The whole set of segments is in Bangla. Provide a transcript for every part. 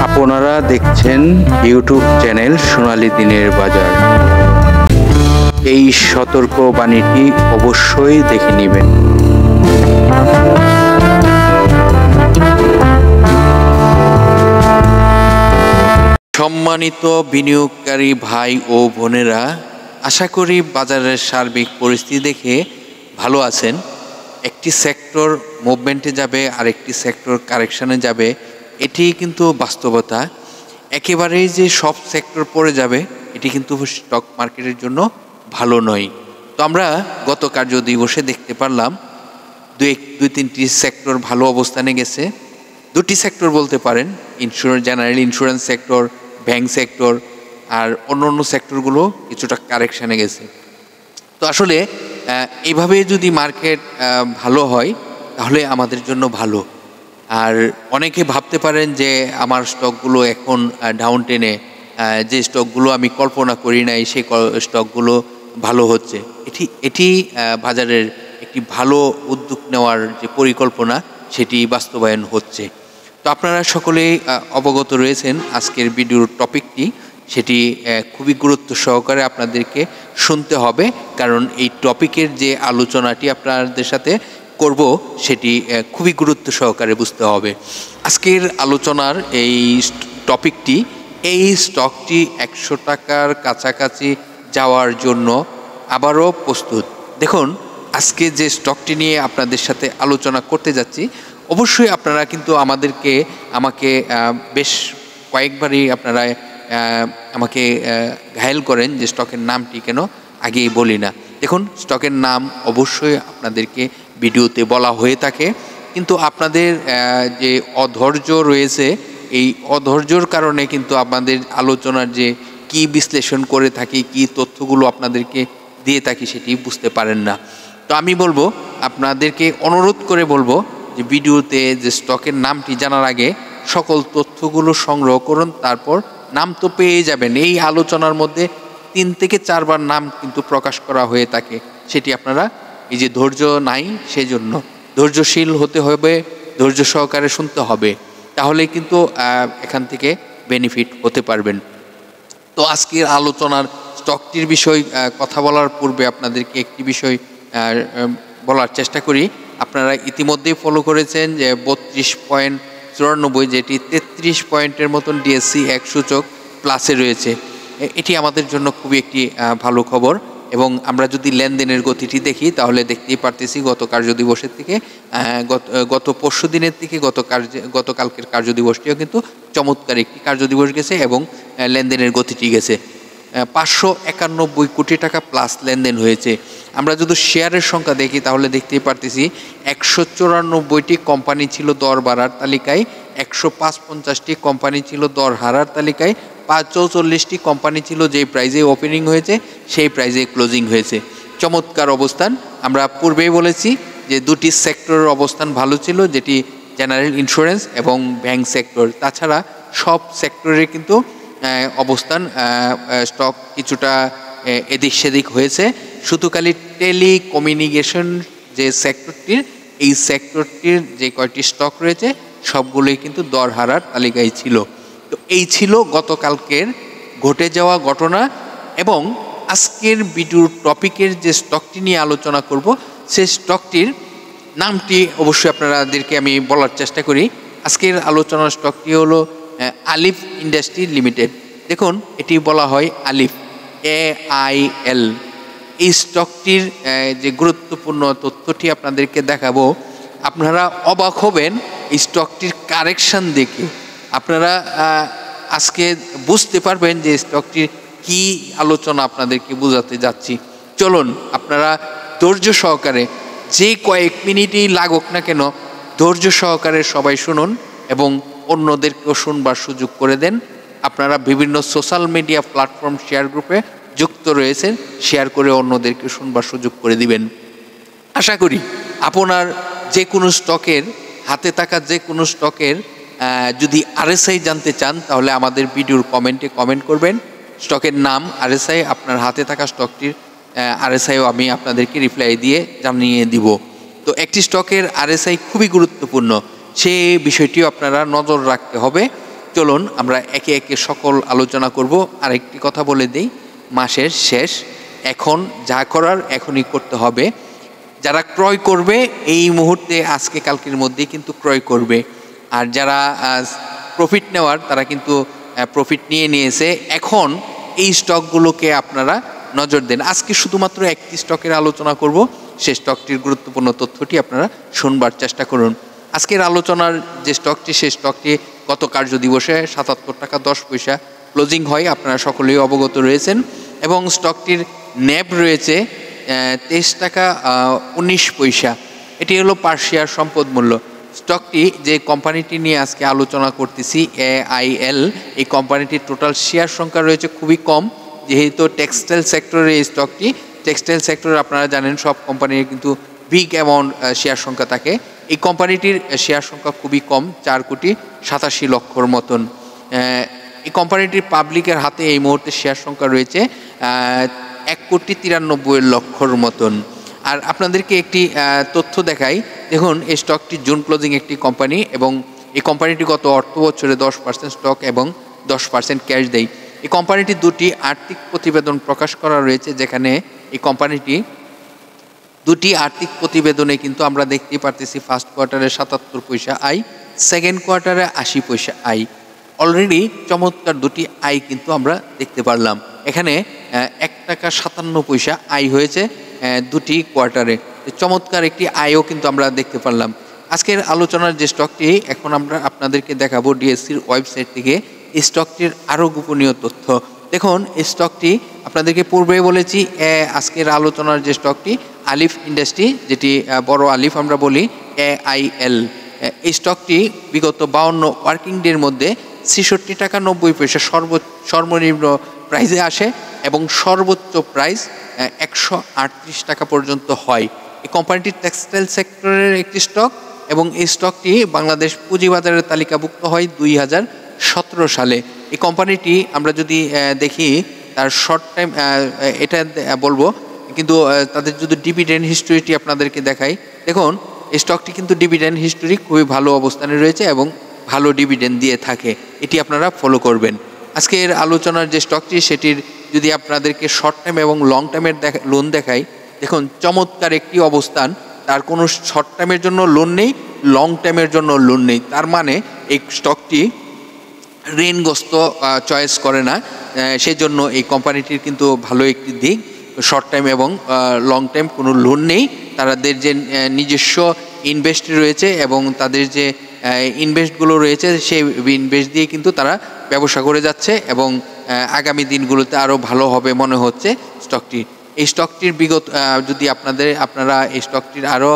আপনারা দেখছেন ইউটিউব চ্যানেল সোনালী দিনের বাজার। এই সতর্ক বাণীটি অবশ্যই দেখে নেবেন। সম্মানিত বিনিয়োগকারী ভাই ও বোনেরা, আশা করি বাজারের সার্বিক পরিস্থিতি দেখে ভালো আছেন। একটি সেক্টর মুভমেন্টে যাবে আর একটি সেক্টর কারেকশানে যাবে, এটি কিন্তু বাস্তবতা। একেবারেই যে সব সেক্টর পড়ে যাবে এটি কিন্তু স্টক মার্কেটের জন্য ভালো নয়। তো আমরা গত কার্য দিবসে দেখতে পারলাম দুই তিনটি সেক্টর ভালো অবস্থানে গেছে। দুটি সেক্টর বলতে পারেন, general insurance sector, bank sector, আর অন্য সেক্টরগুলো কিছুটা কারেকশানে গেছে। তো আসলে এইভাবে যদি মার্কেট ভালো হয় তাহলে আমাদের জন্য ভালো। আর অনেকে ভাবতে পারেন যে আমার স্টকগুলো এখন ডাউন টেনে, যে স্টকগুলো আমি কল্পনা করি নাই সেই স্টকগুলো ভালো হচ্ছে। এটি বাজারের একটি ভালো উদ্যোগ নেওয়ার যে পরিকল্পনা সেটি বাস্তবায়ন হচ্ছে। তো আপনারা সকলেই অবগত রয়েছেন আজকের ভিডিওর টপিকটি, সেটি খুবই গুরুত্ব সহকারে আপনাদেরকে শুনতে হবে, কারণ এই টপিকের যে আলোচনাটি আপনাদের সাথে করব সেটি খুবই গুরুত্ব সহকারে বুঝতে হবে। আজকের আলোচনার এই টপিকটি, এই স্টকটি 100 টাকার কাছাকাছি যাওয়ার জন্য আবারও প্রস্তুত। দেখুন, আজকে যে স্টকটি নিয়ে আপনাদের সাথে আলোচনা করতে যাচ্ছি, অবশ্যই আপনারা কিন্তু আমাকে বেশ কয়েকবারই আপনারা আমাকে ঘায়েল করেন যে স্টকের নামটি কেন আগেই বলি না। দেখুন, স্টকের নাম অবশ্যই আপনাদেরকে ভিডিওতে বলা হয়ে থাকে, কিন্তু আপনাদের যে অধৈর্য রয়েছে, এই অধৈর্যর কারণে কিন্তু আপনাদের আলোচনার যে কি বিশ্লেষণ করে থাকি, কি তথ্যগুলো আপনাদেরকে দিয়ে থাকি সেটি বুঝতে পারেন না। তো আমি বলবো, আপনাদেরকে অনুরোধ করে বলবো যে ভিডিওতে যে স্টকের নামটি জানার আগে সকল তথ্যগুলো সংগ্রহ করুন, তারপর নাম তো পেয়ে যাবেন। এই আলোচনার মধ্যে 3 থেকে 4 বার নাম কিন্তু প্রকাশ করা হয়ে থাকে, সেটি আপনারা এই যে ধৈর্য নাই সেজন্য ধৈর্যশীল হতে হবে, ধৈর্য সহকারে শুনতে হবে, তাহলে কিন্তু এখান থেকে বেনিফিট হতে পারবেন। তো আজকের আলোচনার স্টকটির বিষয় কথা বলার পূর্বে আপনাদেরকে একটি বিষয় বলার চেষ্টা করি। আপনারা ইতিমধ্যেই ফলো করেছেন যে 32.94, যেটি 33 পয়েন্টের মতন ডিএসসি 1 সূচক প্লাসে রয়েছে। এটি আমাদের জন্য খুবই একটি ভালো খবর। এবং আমরা যদি লেনদেনের গতিটি দেখি তাহলে দেখতেই পারতেছি গত কার্যদিবসের থেকে গত পরশু দিনের থেকে গতকালকের কার্যদিবসটিও কিন্তু চমৎকার একটি কার্যদিবস গেছে এবং লেনদেনের গতিটি গেছে। 591 কোটি টাকা প্লাস লেনদেন হয়েছে। আমরা যদি শেয়ারের সংখ্যা দেখি তাহলে দেখতেই পারতেছি 194টি কোম্পানি ছিল দর বাড়ার তালিকায়, 155টি কোম্পানি ছিল দর হারার তালিকায়, 44টি কোম্পানি ছিল যেই প্রাইজে ওপেনিং হয়েছে সেই প্রাইজে ক্লোজিং হয়েছে। চমৎকার অবস্থান। আমরা পূর্বেই বলেছি যে দুটি সেক্টরের অবস্থান ভালো ছিল, যেটি জেনারেল ইন্স্যুরেন্স এবং ব্যাংক সেক্টর। তাছাড়া সব সেক্টরে কিন্তু অবস্থান স্টক কিছুটা এদিক সেদিক হয়েছে। শুধু খালি টেলিকমিউনিকেশন যে সেক্টরটির, এই সেক্টরটির যে কয়টি স্টক রয়েছে সবগুলোই কিন্তু দর হারার তালিকায় ছিল। তো এই ছিল গতকালকের ঘটে যাওয়া ঘটনা। এবং আজকের ভিডিওর টপিকের যে স্টকটি নিয়ে আলোচনা করব, সেই স্টকটির নামটি অবশ্যই আপনাদেরকে আমি বলার চেষ্টা করি। আজকের আলোচনার স্টকটি হলো আলিফ ইন্ডাস্ট্রি লিমিটেড। দেখুন, এটি বলা হয় আলিফ, AIL। এই স্টকটির যে গুরুত্বপূর্ণ তথ্যটি আপনাদেরকে দেখাবো, আপনারা অবাক হবেন এই স্টকটির কারেকশান দেখে। আপনারা আজকে বুঝতে পারবেন যে স্টকটির কি আলোচনা আপনাদেরকে বোঝাতে যাচ্ছি। চলুন, আপনারা ধৈর্য সহকারে, যে কয়েক মিনিটই লাগুক না কেন, ধৈর্য সহকারে সবাই শুনুন এবং অন্যদেরকেও শুনবার সুযোগ করে দেন। আপনারা বিভিন্ন সোশ্যাল মিডিয়া প্ল্যাটফর্ম শেয়ার গ্রুপে যুক্ত রয়েছেন, শেয়ার করে অন্যদেরকে শুনবার সুযোগ করে দিবেন। আশা করি আপনার যে কোনো স্টকের, হাতে থাকা যে কোনো স্টকের যদি RSI জানতে চান তাহলে আমাদের ভিডিওর কমেন্টে কমেন্ট করবেন। স্টকের নাম, RSI, আপনার হাতে থাকা স্টকটির RSIও আমি আপনাদেরকে রিপ্লাই দিয়ে জানিয়ে দিব। তো একটি স্টকের RSI খুবই গুরুত্বপূর্ণ, সেই বিষয়টিও আপনারা নজর রাখতে হবে। চলুন আমরা একে একে সকল আলোচনা করব। আরেকটি কথা বলে দেই, মাসের শেষ, এখন যা করার এখনই করতে হবে। যারা ক্রয় করবে এই মুহূর্তে আজকে কালকের মধ্যেই কিন্তু ক্রয় করবে, আর যারা প্রফিট নেওয়ার তারা কিন্তু প্রফিট নিয়েছে। এখন এই স্টকগুলোকে আপনারা নজর দেন। আজকে শুধুমাত্র একটি স্টকের আলোচনা করব, সেই স্টকটির গুরুত্বপূর্ণ তথ্যটি আপনারা শুনবার চেষ্টা করুন। আজকের আলোচনার যে স্টকটি, সেই স্টকটি গত কার্য দিবসে ৭৭ টাকা 10 পয়সা ক্লোজিং হয়, আপনারা সকলেই অবগত রয়েছেন। এবং স্টকটির ন্যাব রয়েছে 23 টাকা 19 পয়সা। এটি হলো পার শেয়ার সম্পদ মূল্য। স্টকটি যে কোম্পানিটি নিয়ে আজকে আলোচনা করতেছি, AIL, এই কোম্পানিটির টোটাল শেয়ার সংখ্যা রয়েছে খুবই কম, যেহেতু টেক্সটাইল সেক্টরের এই স্টকটি। টেক্সটাইল সেক্টরে আপনারা জানেন সব কোম্পানির কিন্তু বিগ অ্যামাউন্ট শেয়ার সংখ্যা থাকে। এই কোম্পানিটির শেয়ার সংখ্যা খুবই কম, 4,87,00,000 মতন। এই কোম্পানিটির পাবলিকের হাতে এই মুহূর্তে শেয়ার সংখ্যা রয়েছে 1,93,00,000 মতন। আর আপনাদেরকে একটি তথ্য দেখাই, দেখুন এই স্টকটি জুন ক্লোজিং একটি কোম্পানি, এবং এই কোম্পানিটি গত অর্থ বছরে 10% স্টক এবং 10% ক্যাশ দেয়। এই কোম্পানিটি দুটি আর্থিক প্রতিবেদন প্রকাশ করা রয়েছে, যেখানে এই কোম্পানিটি দুটি আর্থিক প্রতিবেদনে কিন্তু আমরা দেখতে পারতেছি ফার্স্ট কোয়ার্টারে 77 পয়সা আয়, সেকেন্ড কোয়ার্টারে 80 পয়সা আয়। অলরেডি চমৎকার দুটি আয় কিন্তু আমরা দেখতে পারলাম। এখানে 1 টাকা 57 পয়সা আয় হয়েছে দুটি কোয়ার্টারে। চমৎকার একটি আয়ও কিন্তু আমরা দেখতে পারলাম। আজকের আলোচনার যে স্টকটি এখন আমরা আপনাদেরকে দেখাবো ডিএসসির ওয়েবসাইট থেকে, এই স্টকটির আরও গোপনীয় তথ্য। দেখুন এই স্টকটি আপনাদেরকে পূর্বে বলেছি, আজকের আলোচনার যে স্টকটি আলিফ ইন্ডাস্ট্রি, যেটি বড় আলিফ আমরা বলি, AIL, এই স্টকটি বিগত 52 ওয়ার্কিং ডের মধ্যে 66 টাকা 90 পয়সা সর্বনিম্ন প্রাইসে আসে এবং সর্বোচ্চ প্রাইস 138 টাকা পর্যন্ত হয়। এই কোম্পানিটি টেক্সটাইল সেক্টরের একটি স্টক, এবং এই স্টকটি বাংলাদেশ পুঁজিবাজারের তালিকাভুক্ত হয় 2017 সালে। এই কোম্পানিটি আমরা যদি দেখি তার শর্ট টাইম, এটা বলবো, কিন্তু তাদের যদি ডিভিডেন্ড হিস্টোরিটি আপনাদেরকে দেখাই, দেখুন এই স্টকটি কিন্তু ডিভিডেন্ড হিস্টোরি খুবই ভালো অবস্থানে রয়েছে এবং ভালো ডিভিডেন্ড দিয়ে থাকে, এটি আপনারা ফলো করবেন। আজকের আলোচনার যে স্টকটি, সেটির যদি আপনাদেরকে শর্ট টাইম এবং লং টাইমের লোন দেখাই, দেখুন চমৎকার একটি অবস্থান। তার কোনো শর্ট টাইমের জন্য লোন নেই, লং টাইমের জন্য লোন নেই। তার মানে এই স্টকটি ঋণগ্রস্ত চয়েস করে না, সেই জন্য এই কোম্পানিটির কিন্তু ভালো একটি দিক। শর্ট টাইম এবং লং টাইম কোনো লোন নেই, তাদের যে নিজস্ব ইনভেস্ট রয়েছে এবং তাদের যে ইনভেস্টগুলো রয়েছে, সেই ইনভেস্ট দিয়ে কিন্তু তারা ব্যবসা করে যাচ্ছে, এবং আগামী দিনগুলোতে আরও ভালো হবে মনে হচ্ছে স্টকটি। এই স্টকটির বিগত যদি আপনারা এই স্টকটির আরও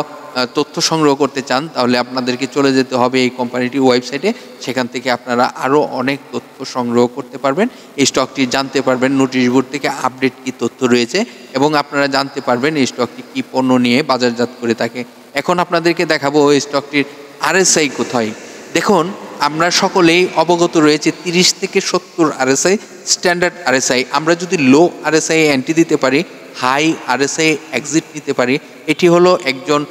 তথ্য সংগ্রহ করতে চান, তাহলে আপনাদেরকে চলে যেতে হবে এই কোম্পানিটির ওয়েবসাইটে। সেখান থেকে আপনারা আরও অনেক তথ্য সংগ্রহ করতে পারবেন, এই স্টকটি জানতে পারবেন নোটিশ বোর্ড থেকে আপডেট কী তথ্য রয়েছে, এবং আপনারা জানতে পারবেন এই স্টকটি কী পণ্য নিয়ে বাজারজাত করে থাকে। এখন আপনাদেরকে দেখাবো এই স্টকটির RSI কোথায়। দেখুন আমরা সকলেই অবগত রয়েছে 30 থেকে 70 RSI স্ট্যান্ডার্ড RSI। আমরা যদি লো RSI এন্ট্রি দিতে পারি, হাই RSI এক্সিট নিতে পারি, এটি হলো একজন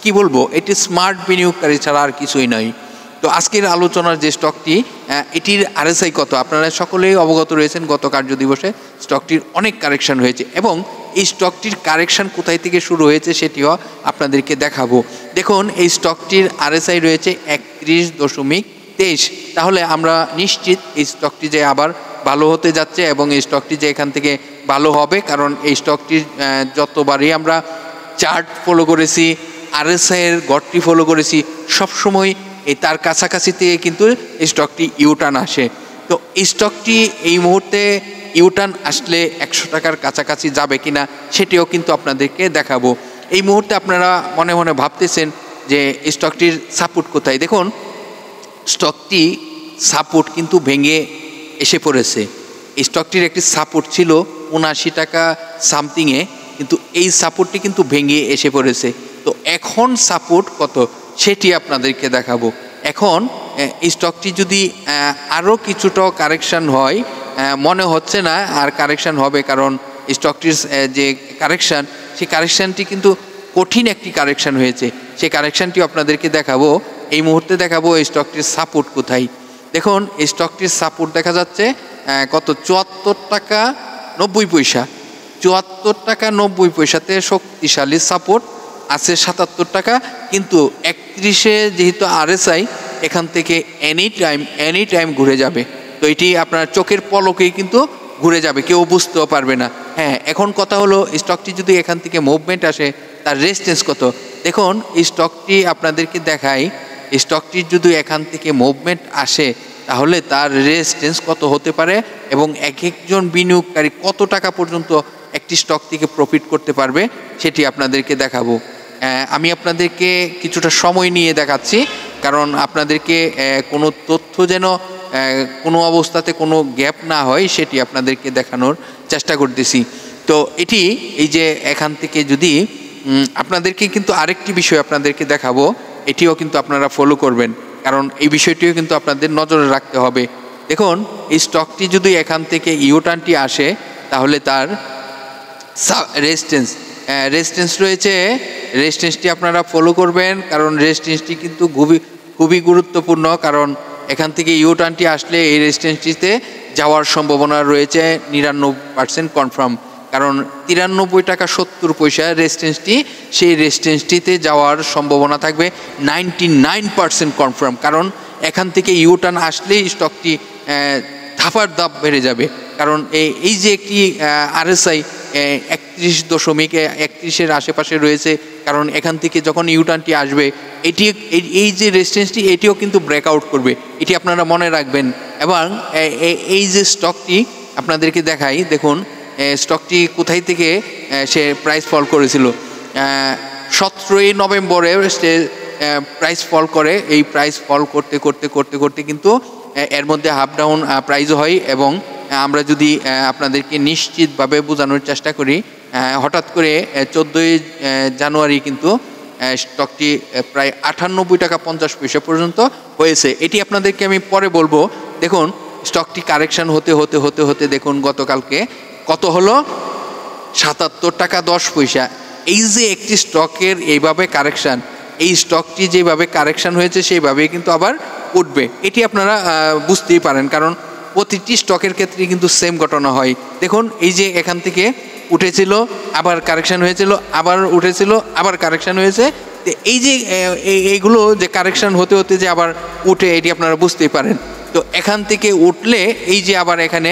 কি বলবো, এটি স্মার্ট বিনিয়োগকারী ছাড়া আর কিছুই নয়। তো আজকের আলোচনার যে স্টকটি, এটির RSI কত আপনারা সকলেই অবগত রয়েছেন। গত কার্য দিবসে স্টকটির অনেক কারেকশন হয়েছে, এবং এই স্টকটির কারেকশন কোথায় থেকে শুরু হয়েছে সেটিও আপনাদেরকে দেখাবো। দেখুন এই স্টকটির RSI রয়েছে 31.23। তাহলে আমরা নিশ্চিত এই স্টকটি যে আবার ভালো হতে যাচ্ছে, এবং এই স্টকটি যে এখান থেকে ভালো হবে, কারণ এই স্টকটির যতবারই আমরা চার্ট ফলো করেছি, RSI এর গড়টি ফলো করেছি, সবসময় এই তার কাছাকাছি থেকে কিন্তু এই স্টকটি ইউটার্ন আসে। তো এই স্টকটি এই মুহূর্তে ইউটার্ন আসলে 100 টাকার কাছাকাছি যাবে কিনা সেটিও কিন্তু আপনাদেরকে দেখাবো। এই মুহূর্তে আপনারা মনে মনে ভাবতেছেন যে এই স্টকটির সাপোর্ট কোথায়। দেখুন স্টকটি সাপোর্ট কিন্তু ভেঙে এসে পড়েছে। এই স্টকটির একটি সাপোর্ট ছিল 79 টাকা সামথিংয়ে, কিন্তু এই সাপোর্টটি কিন্তু ভেঙে এসে পড়েছে। তো এখন সাপোর্ট কত সেটি আপনাদেরকে দেখাবো। এখন এই স্টকটি যদি আরও কিছুটা কারেকশান হয়, মনে হচ্ছে না আর কারেকশান হবে, কারণ স্টকটির যে কারেকশান, সেই কারেকশানটি কিন্তু কঠিন একটি কারেকশান হয়েছে। সেই কারেকশানটি আপনাদেরকে দেখাবো, এই মুহূর্তে দেখাবো এই স্টকটির সাপোর্ট কোথায়। দেখুন এই স্টকটির সাপোর্ট দেখা যাচ্ছে কত 74 টাকা 90 পয়সা, 74 টাকা 90 পয়সাতে শক্তিশালী সাপোর্ট আছে 77 টাকা। কিন্তু 31-এ যেহেতু RSI এখান থেকে এনি টাইম ঘুরে যাবে, তো এটি আপনার চোখের পলকেই কিন্তু ঘুরে যাবে, কেউ বুঝতেও পারবে না। হ্যাঁ, এখন কথা হলো স্টকটি যদি এখান থেকে মুভমেন্ট আসে তার রেজিস্ট্যান্স কত। দেখুন এই স্টকটি আপনাদেরকে দেখাই, স্টকটির যদি এখান থেকে মুভমেন্ট আসে তাহলে তার রেজিস্ট্যান্স কত হতে পারে এবং এক একজন বিনিয়োগকারী কত টাকা পর্যন্ত একটি স্টক থেকে প্রফিট করতে পারবে সেটি আপনাদেরকে দেখাবো। আমি আপনাদেরকে কিছুটা সময় নিয়ে দেখাচ্ছি, কারণ আপনাদেরকে কোনো তথ্য যেন কোনো অবস্থাতে কোনো গ্যাপ না হয় সেটি আপনাদেরকে দেখানোর চেষ্টা করতেছি। তো এটি এই যে এখান থেকে যদি আপনাদেরকে কিন্তু আরেকটি বিষয় আপনাদেরকে দেখাবো, এটিও কিন্তু আপনারা ফলো করবেন, কারণ এই বিষয়টিও কিন্তু আপনাদের নজরে রাখতে হবে। দেখুন এই স্টকটি যদি এখান থেকে ইউটার্নটি আসে তাহলে তার রেজিস্ট্যান্স রয়েছে, রেজিস্ট্যান্সটি আপনারা ফলো করবেন, কারণ রেজিস্ট্যান্সটি কিন্তু খুবই গুরুত্বপূর্ণ। কারণ এখান থেকে ইউটার্নটি আসলে এই রেজিস্ট্যান্সটিতে যাওয়ার সম্ভাবনা রয়েছে 99% কনফার্ম, কারণ 93 টাকা 70 পয়সা রেজিস্ট্যান্সটি, সেই রেজিস্ট্যান্সটিতে যাওয়ার সম্ভাবনা থাকবে 99% কনফার্ম। কারণ এখান থেকে ইউটার্ন আসলেই স্টকটি ধাপার ধাপ বেড়ে যাবে, কারণ এই যে একটি RSI 31.31-এর আশেপাশে রয়েছে, কারণ এখান থেকে যখন ইউটার্নটি আসবে এটি এই যে রেজিস্ট্যান্সটি এটিও কিন্তু ব্রেকআউট করবে, এটি আপনারা মনে রাখবেন। এবং এই যে স্টকটি আপনাদেরকে দেখাই, দেখুন স্টকটি কোথায় থেকে সে প্রাইস ফল করেছিল। 17ই নভেম্বরে সে প্রাইস ফল করে, এই প্রাইস ফল করতে করতে করতে করতে কিন্তু এর মধ্যে হাফ ডাউন প্রাইসও হয়। এবং আমরা যদি আপনাদেরকে নিশ্চিতভাবে বোঝানোর চেষ্টা করি, হঠাৎ করে 14ই জানুয়ারি কিন্তু স্টকটি প্রায় 98 টাকা 50 পয়সা পর্যন্ত হয়েছে, এটি আপনাদেরকে আমি পরে বলবো। দেখুন স্টকটি কারেকশন হতে হতে হতে হতে দেখুন গতকালকে কত হলো 77 টাকা 10 পয়সা। এই যে একটি স্টকের এইভাবে কারেকশান, এই স্টকটি যেভাবে কারেকশান হয়েছে সেইভাবেই কিন্তু আবার উঠবে, এটি আপনারা বুঝতেই পারেন, কারণ প্রতিটি স্টকের ক্ষেত্রে কিন্তু সেম ঘটনা হয়। দেখুন এই যে এখান থেকে উঠেছিল, আবার কারেকশান হয়েছিল, আবার উঠেছিল, আবার কারেকশান হয়েছে, এই যে এইগুলো যে কারেকশান হতে হতে যে আবার উঠে, এটি আপনারা বুঝতেই পারেন। তো এখান থেকে উঠলে এই যে আবার এখানে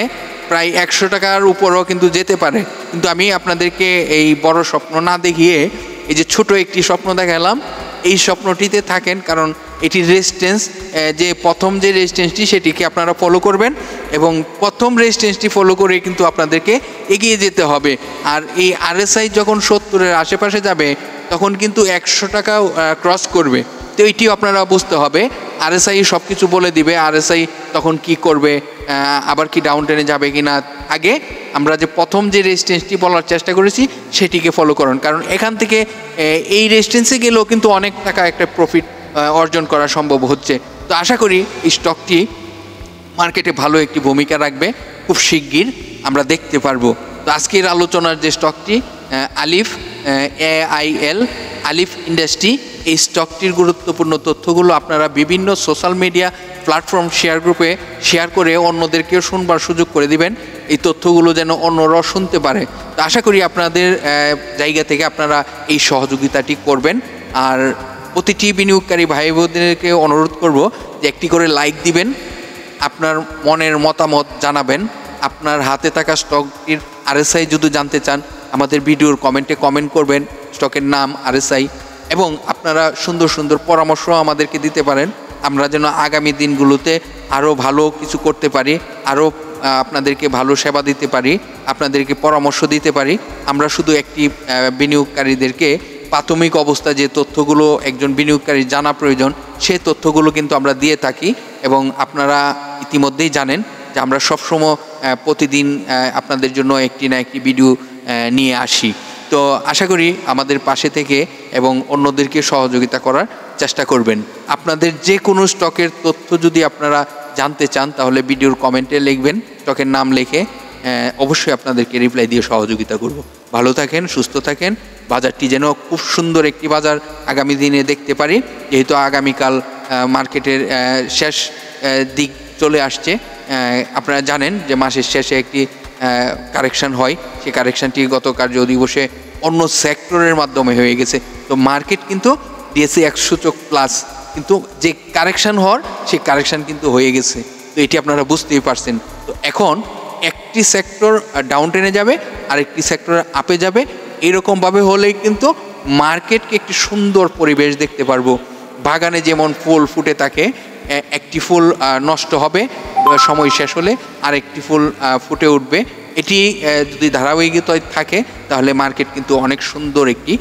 প্রায় 100 টাকার উপরও কিন্তু যেতে পারে, কিন্তু আমি আপনাদেরকে এই বড় স্বপ্ন না দেখিয়ে এই যে ছোট একটি স্বপ্ন দেখালাম, এই স্বপ্নটিতে থাকেন, কারণ এটি রেজিস্ট্যান্স, যে প্রথম যে রেজিস্ট্যান্সটি সেটিকে আপনারা ফলো করবেন এবং প্রথম রেজিস্ট্যান্সটি ফলো করে কিন্তু আপনাদেরকে এগিয়ে যেতে হবে। আর এই RSI যখন 70-এর আশেপাশে যাবে তখন কিন্তু 100 টাকা ক্রস করবে, তো এইটিও আপনারা বুঝতে হবে। RSI সব কিছু বলে দিবে, RSI তখন কি করবে, আবার কি ডাউন টেনে যাবে কি না। আগে আমরা যে প্রথম যে রেজিস্ট্যান্সটি বলার চেষ্টা করেছি সেটিকে ফলো করুন, কারণ এখান থেকে এই রেজিস্ট্যান্সে গেলেও কিন্তু অনেক টাকা একটা প্রফিট অর্জন করা সম্ভব হচ্ছে। তো আশা করি এই স্টকটি মার্কেটে ভালো একটি ভূমিকা রাখবে, খুব শিগগির আমরা দেখতে পারবো। তো আজকের আলোচনার যে স্টকটি আলিফ AIL আলিফ ইন্ডাস্ট্রি, এই স্টকটির গুরুত্বপূর্ণ তথ্যগুলো আপনারা বিভিন্ন সোশ্যাল মিডিয়া প্ল্যাটফর্ম শেয়ার গ্রুপে শেয়ার করে অন্যদেরকেও শুনবার সুযোগ করে দিবেন, এই তথ্যগুলো যেন অন্যরাও শুনতে পারে। তো আশা করি আপনাদের জায়গা থেকে আপনারা এই সহযোগিতাটি করবেন। আর প্রতিটি বিনিয়োগকারী ভাই বোনদেরকে অনুরোধ করব যে একটি করে লাইক দিবেন, আপনার মনের মতামত জানাবেন, আপনার হাতে থাকা স্টকটির RSI যদি জানতে চান আমাদের ভিডিওর কমেন্টে কমেন্ট করবেন, স্টকের নাম RSI, এবং আপনারা সুন্দর সুন্দর পরামর্শ আমাদেরকে দিতে পারেন, আমরা যেন আগামী দিনগুলোতে আরও ভালো কিছু করতে পারি, আরও আপনাদেরকে ভালো সেবা দিতে পারি, আপনাদেরকে পরামর্শ দিতে পারি। আমরা শুধু একটি বিনিয়োগকারীদেরকে প্রাথমিক অবস্থা যে তথ্যগুলো একজন বিনিয়োগকারীর জানা প্রয়োজন সেই তথ্যগুলো কিন্তু আমরা দিয়ে থাকি, এবং আপনারা ইতিমধ্যেই জানেন যে আমরা সবসময় প্রতিদিন আপনাদের জন্য একটি না একটি ভিডিও নিয়ে আসি। তো আশা করি আমাদের পাশে থেকে এবং অন্যদেরকে সহযোগিতা করার চেষ্টা করবেন। আপনাদের যে কোনো স্টকের তথ্য যদি আপনারা জানতে চান তাহলে ভিডিওর কমেন্টে লিখবেন, স্টকের নাম লিখে অবশ্যই আপনাদেরকে রিপ্লাই দিয়ে সহযোগিতা করব। ভালো থাকেন, সুস্থ থাকেন, বাজারটি যেন খুব সুন্দর একটি বাজার আগামী দিনে দেখতে পারি, যেহেতু আগামীকাল মার্কেটের শেষ দিক চলে আসছে। আপনারা জানেন যে মাসের শেষে একটি কারেকশন হয়, সেই কারেকশনটি গত কার্য দিবসে অন্য সেক্টরের মাধ্যমে হয়ে গেছে। তো মার্কেট কিন্তু ডিএসসি 100 সূচক প্লাস, কিন্তু যে কারেকশন হওয়ার সেই কারেকশন কিন্তু হয়ে গেছে। তো এটি আপনারা বুঝতেই পারছেন। তো এখন একটি সেক্টর ডাউন টেনে যাবে, আরেকটি সেক্টর আপে যাবে, এরকমভাবে হলেই কিন্তু মার্কেটকে একটি সুন্দর পরিবেশ দেখতে পারবো। বাগানে যেমন ফুল ফুটে থাকে, একটি ফুল নষ্ট হবে সময় শেষ হলে, আরেকটি ফুল ফুটে উঠবে। এটি যদি ধারাবাহিকতায় থাকে তাহলে মার্কেট কিন্তু অনেক সুন্দর একটি